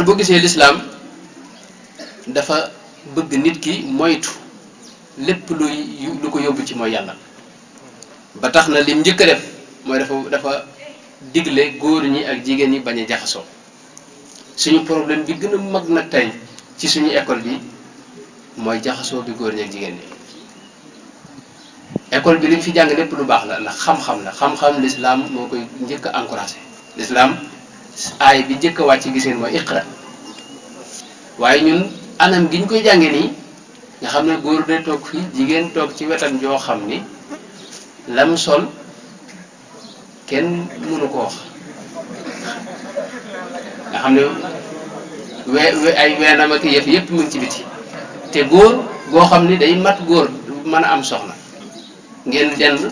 ñaar boo gisee lislaam dafa bëgg nit ki moytu lépp lu ko yóbbu ci mooy yàlla ba tax na lim njëkk a def mooy dafa digle góor ñi ak jigéen ñi bañ a jaxasoo suñu problème bi gën a mag nag tey ci suñu école bi mooy jaxasoo bi góor ñi ak jigéen ñi. école bi li fi jàng lépp lu baax la ndax xam-xam la xam-xam l'islam moo koy njëkk a encouragé l'islam aay bi njëkk a wàcc giseen mooy iqra waaye ñun anam gi ñu koy jàngee nii nga xam ne góor day toog fii jigéen toog ci wetam joo xam ni lam sol kenn mënu ko wax nga xam ne ay weenam ak yëf yëpp mu ngi ci biti te góor goo xam ni day mat góor mën a am soxna ngeen dend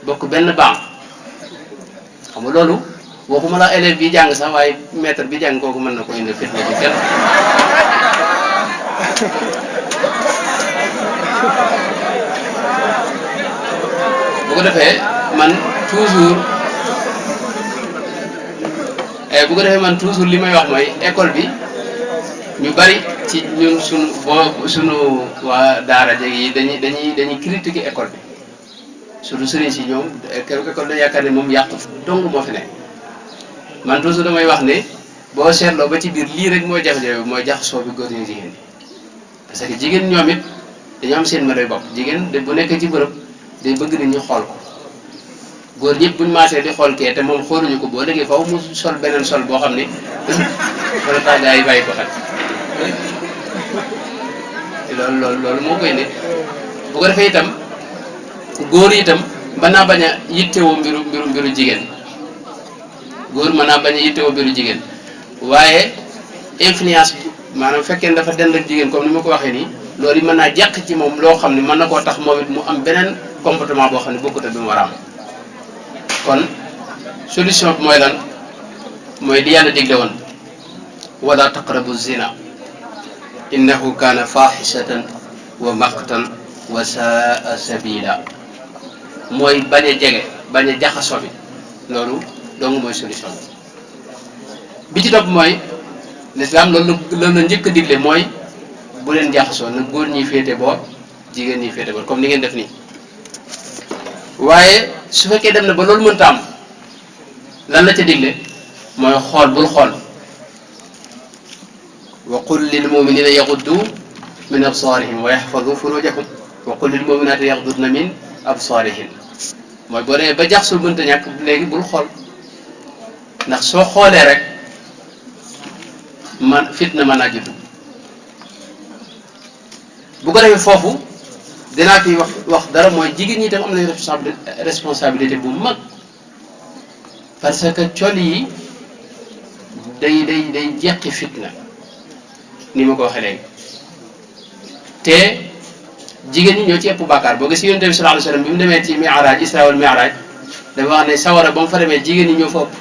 bokk benn banc xam nga loolu waxuma la élève bi jàng sax waaye maître bi jàng kooku mën na ko indi fitna ci kenn bu ko defee man toujours li may wax mooy école bi ñu bari ci ñun sunu waa daara jeg yi dañuy critiquer école bi surtout sëriñ si ñoom keroog école dañu yaakaar ne moom yàqu dong moo fi ne man toujours damay wax ne boo seetloo ba ci biir lii rek mooy jafe-jafe bi mooy jaxasoo bi góor ñi jigéen ñi parce que jigéen ñoom it dañoo am seen meloy bopp jigéen bu nekkee ci bërëb day bëgg nit ñu xool ko góor ñëpp buñu maasee di xool kee te moom xooluñu ko boo léegi faw mu sol beneen sol boo xam ne wala tax gaa yi bàyyi ko xel loolu moo koy ne bu ko defee itam góor itam mën naa bañ a yittewoo mbiru jigéen góor mën naa bañ a yittewoo mbiru jigéen waaye influence maanaam fekkee dafa dend ak jigéen comme ni ma ko waxee nii loolu yi mën naa jàq ci moom loo xam ne mën na koo tax moom it mu am beneen comportement boo xam ne bokkut ak bi mu war a am kon solution bi mooy lan mooy di yàlla digle woon wala taqrabu zina innahu kaana faaxisatan wa maqtan wa saa sabila mooy bañ a jege bañ a jaxasoo bi loolu dong mooy solution bi ci topp mooy l'islam loolu la njëkk a digle mooy bu leen jaxasoo na góor ñi féete boor jigéen ñi féete boor comme ni ngeen def nii waaye su fekkee dem na ba loolu mënta am lan la ca digle mooy xool bul xool wa qul lil muminina yaxuddu min absarihim wa yaxfadu furujahum wa qul lil muminati yaxdudna min absarihin mooy boo demee ba jaxasoo mënta ñàkk léegi bul xool ndax soo xoolee rek man fitna mën naa judd bu ko defee foofu dinaa fi wax dara mooy jigéen ñi itam am nañu responsabilité bu mag parce que col yi day jeqi fitna ni ma ko waxee léegi te jigéen ñi ñoo ci ëpp bàkkaar boo gis yonent bi sallallahu alayhi wasallam bi mu demee ci mi'raj isra wal mi'raj dafa wax ne sawara ba mu fa demee jigéen ñi ñoo fa ëpp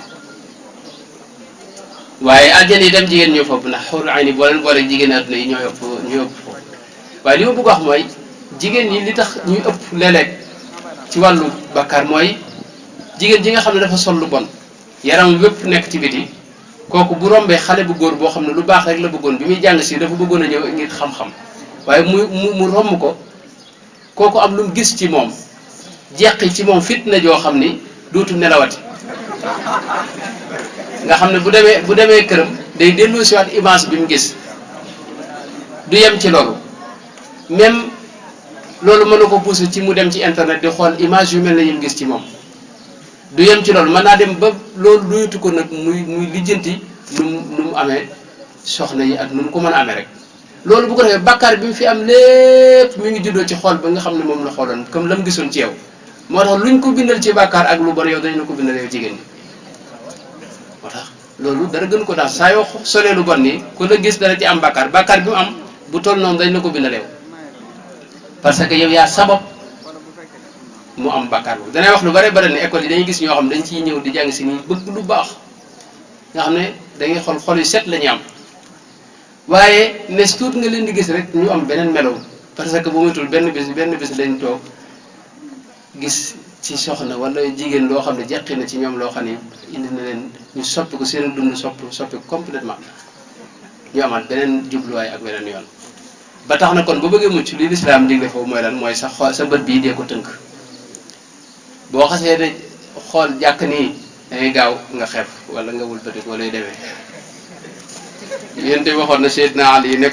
waaye aljana itam jigéen ñoo fa ëpp ndax xurul ayni boo leen boole jigéen àdduna yi ñoo ëpp foofu waaye li ma bëgg wax mooy jigéen ñi li tax ñuy ëpp léeg-léeg ci wàllu bàkkaar mooy jigéen ji nga xam ne dafa sol lu bon yaram wépp nekk ci biti kooku bu rombee xale bu góor boo xam ne lu baax rek la bëggoon bi muy jàng si dafa bëggoon a ñëw ngir xam-xam waaye mu romb ko kooku am lu mu gis ci moom jeqi ci moom fitna joo xam ni dootu nelawati nga xam ne bu demee këram day dellu si waat image bi mu gis du yem ci loolu même loolu mën na ko pousser ci mu dem ci internet di xool image yu mel ne yi mu gis ci moom du yem ci loolu mën naa dem ba loolu duyatu ko nag muy lijjanti nu mu amee soxna yi ak nu mu ko mën a amee rek loolu bu ko defee bàkkaar bi mu fi am lépp mi ngi juddoo ci xool ba nga xam ne moom la xooloon comme la mu gisoon ci yow moo tax luñ ko bindal ci bàkkaar ak lu bon yow dañ la ko bindal yow jigéen ñi moo tax loolu dara gën ko daal saa yoo solee lu bon nii ku la gis dara ci am bàkkaar bi mu am bu toll noonu dañ la ko bindal yow parce que yow yaa sabab mu am bàkkaar boobu danay wax lu bare bare ne école yi dañuy gis ñoo xam dañ ciy ñëw di jàng si nii bëgg lu baax nga xam ne dangay xol yu set la ñuy am waaye nes tuut nga leen di gis rek ñu am beneen melo parce que bu matul benn bis lañ toog gis ci soxna wala jigéen loo xam ne jeqi na ci ñoom loo xam ne indi na leen ñu soppi ko seen dund soppi complètement ñu amaat beneen jubluwaay ak beneen yoon ba tax na kon bu bëggee mucc li lislaam digle foofu mooy lan mooy sa xool sa bët bii dee ko tënk boo xasee ne xool jàkk nii dangay gaaw nga xeeb wala nga wëlbati ko lay demee yéen de waxoon na Seydina Ali ne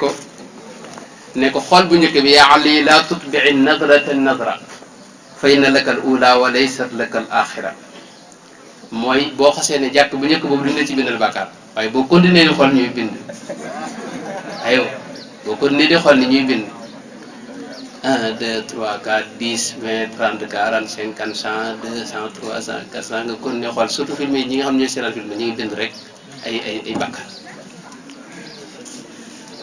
ko xool bu njëkk bi yaa Ali laa tutbi'i nadrata nadra fa inna laka al ula wa laysat laka al axira mooy boo xasee ne jàkk bu njëkk boobu duñ la ci bindal bàkkaar waaye boo continuer di xool ñuy bind ayo boo continuer di xool ni ñuy bind 1 2 3 4 10 20 30 40 50 100 200 300 400 nga continuer xool surtout film yi ñi nga xam ne ñooy seetaan film ñu ngi bind rek ay bàkkaar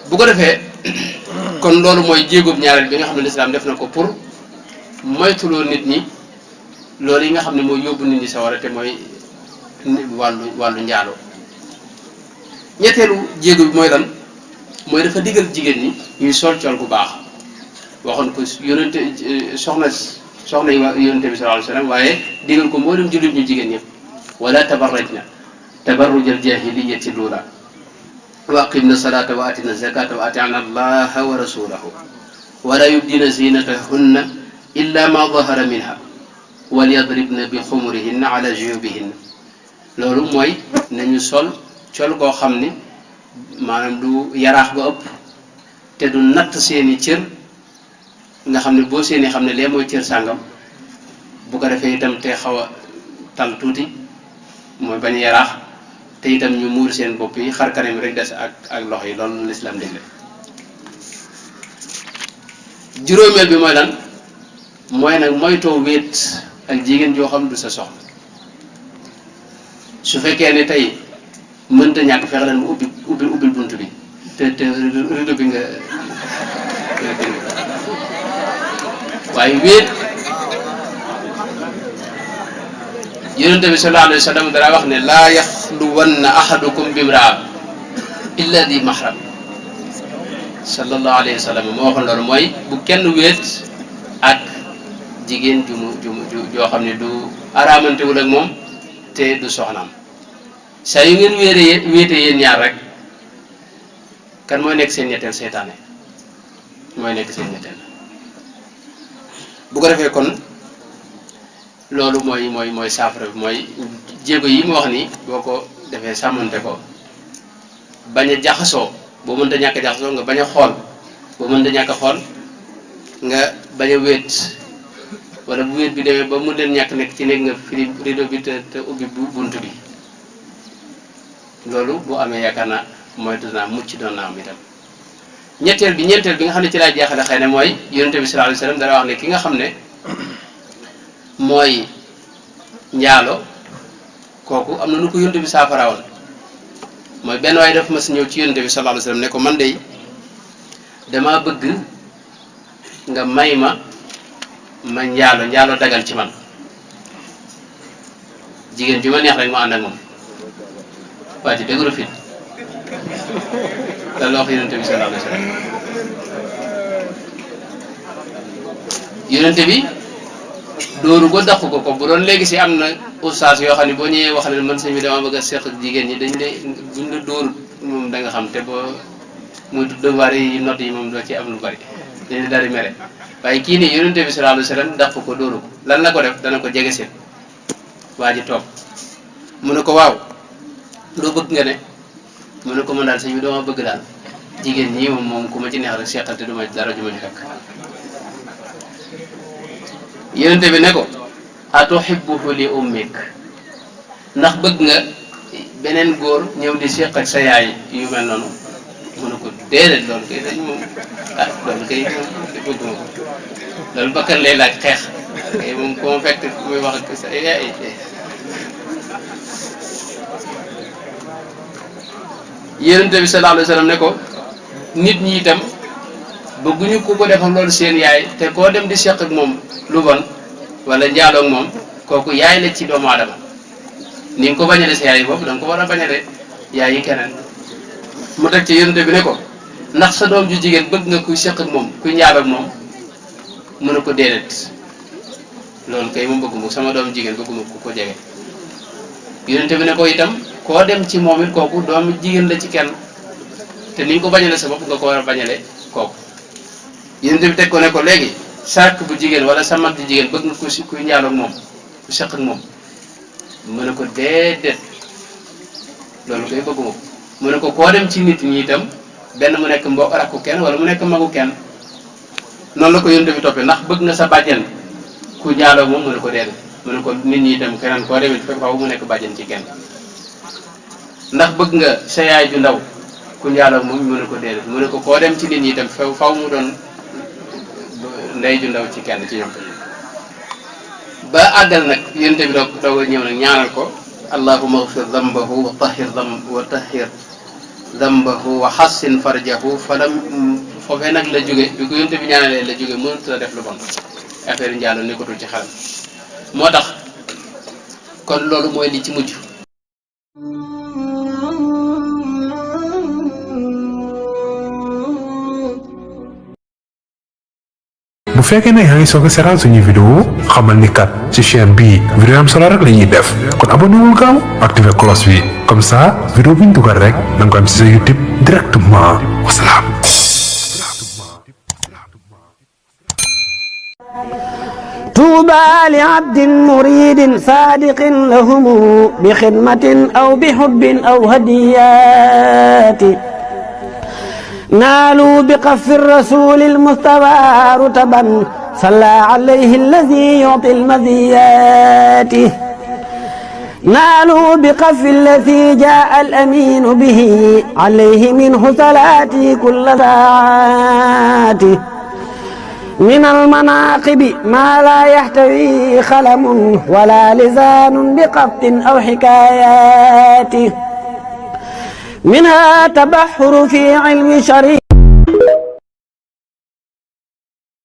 bu ko defee kon loolu mooy jéegoob ñaareel bi nga xam ne lislaam def na ko pour moytuloo nit ñi loolu yi nga xam ne mooy yóbbu nit ñi sawara te mooy wàllu njaaloo ñetteelu jéego bi mooy lan mooy dafa digal jigéen ñi ñuy sol col bu baax waxoon ko yonente soxna yi yonente bi sallallahu alayhi wasallam waaye digal ko mboolem jullit ñu jigéen ñëpp wala tabarrajna tabarrujal jahiliyati lula wa aqimna salata wa atina zakata wa atina allaha wa rasulahu wala yubdina zinatahunna illa ma dahara minha walyadribna bi xumurihinna ala juyubihinna loolu mooy nañu sol col goo xam ni maanaam du yaraax ba ëpp te du natt seeni cër nga xam ne boo seeni xam ne lee mooy cër sàngam bu ko defee itam te xaw a tal tuuti mooy bañ yaraax te itam ñu muur seen bopp yi xar kanam yi rek des ak loxo yi loolu l'islam digle juróomeel bi mooy lan mooy nag moytoo wéet ak jigéen joo xam du sa soxla su fekkee ne tey mënta ñàkk fexe leen mu ubbil bunt bi te rido bi nga waaye wéet yonente bi sallallahu alayhi wa sallam dara wax ne laa yaxluwanna ahadukum bimraa illa di mahram sallallahu alayhi wa sallam moo waxoon loolu mooy bu kenn wéet ak jigéen joo xam ne du araamantewul ak moom te du soxnaam saa yu ngeen wéete yéen ñaar rek kan mooy nekk seen ñetteel seytaane mooy nekk seen ñetteel bu ko defee kon loolu mooy saafara bi mooy jéego yi mu wax ni boo ko defee sàmmante ko bañ a jaxasoo boo mënta ñàkk a jaxasoo nga bañ a xool boo mënta ñàkk a xool nga bañ a wéet wala bu wéet bi demee ba mu leen ñàkk nekk ci néeg nga firi rido bi te ubbi bunt bi loolu bu amee yaakaar naa moytu naa mucc doon naa am itam ñeenteel bi nga xam ne ci laa jeexale xëy na mooy yonente bi sallallahu alayhi wasallam dara wax ne ki nga xam ne mooy njaalo kooku am na nu ko yonente bi saafarawoon mooy benn waaye daf ma si ñëw ci yonente bi sallallahu alayhi wasallam ne ko man de dama bëgg nga may ma njaalo dagal ci man jigéen ju ma neex rek ma ànd ak moom waa ji dëgg fit loolu la wax yonente bi sallallahu alayhi wasallam yonente bi dóoru ko dàqu ko bu doon léegi si am na ustaas yoo xam ne boo ñëwee wax leen man sëñ bi dama bëgg a seq jigéen ñi dañ lay buñ la dóorut moom da nga xam te boo muy devoir yi notes yi moom doo ci am lu bari dañ la daal di mere waaye kii nii yonente bi sallallahu alayhi wasallam dàqu ko dóoru ko lan la ko def dana ko jege seen waa ji toog mu ne ko waaw loo bëgg nga ne mu ne ko man daal sëñ bi dama bëgg daal jigéen ñi moom ku ma ci neex rek seqal te du ma dara ju ma ci fekk yonente bi ne ko atuhibbuhu li ummik ndax bëgg nga beneen góor ñëw di seq ak sa yaay yu mel noonu mu ne ko déedéet loolu kay dañ moom loolu kay bëgg ma ko loolu bakkan lay laaj xeex kay moom ku ma fekk muy wax ak sa yaay yonente bi sallallahu alayhi wasallam ne ko nit ñi itam bëgguñu ku ko defal loolu seen yaay te koo dem di seq ak moom lu bon wala njaaloo ak moom kooku yaay la ci doomu aadama ni nga ko bañale sa yaay boobu da nga ko war a bañale yaay yi keneen mu teg ci yonente bi ne ko ndax sa doom ju jigéen bëgg nga kuy seq ak moom kuy njaaloo ak moom mu ne ko déedéet loolu kay moom bëgguma sama doom jigéen bëgguma ku ko jege yonente bi ne ko itam koo dem ci moom it kooku doom jigéen la ci kenn te ni nga ko bañale sa bopp nga ko war a bañale kooku yéen bi teg ko ne ko léegi sa rakk bu jigéen wala sa mag ji jigéen bëgg nga ko si kuy njaaloo ak moom ku seq ak moom mu ne ko déedéet loolu koy bëgguma ko mu ne ko koo dem ci nit ñi itam benn mu nekk mbokk rakku kenn wala mu nekk magu kenn noonu la ko yéen bi toppee ndax bëgg nga sa bàjjen ku njaaloo ak moom mu ne ko déedéet mu ne ko nit ñi itam keneen koo demee fekk faaw mu nekk bàjjen ci kenn ndax bëgg nga sa yaay ju ndaw ku njaaloo ak moom mu ne ko déedéet mu ne ko koo dem ci nit ñi itam faaw mu doon ndey ju ndaw ci kenn ci ñoom ba àggal nag yénte bi doog a ñëw nag ñaanal ko allahumma ighfir dambahu wa tahhir dambahu wa hassin farjahu falam foofee nag la jóge bi ko yénte bi ñaanalee la jóge mënut la def lu bon affaire njaaloo nekkatul ci xelam moo tax kon loolu mooy li ci mujj bu fekkee ne yaa ngi soog a seetaan suñuy vidéo xamal ni kat ci chaîne bii vidéo am solo rek la ñuy def kon abonné wul gaaw activé cloche bi comme ça vidéo bu ñu dugal rek da nga ko am ci sa YouTube directement wasalaam. طوبى لعبد مريد صادق لهم بخدمة أو بحب أو هديات نالوا بقف الرسول المصطفى رتبا صلى عليه الذي يعطي المزيات نالوا بقف الذي جاء الأمين به عليه منه صلاتي كل ساعات من المناقب ما لا يحتوي خلم ولا لسان بقبط أو حكايات منها تبحر في علم شريع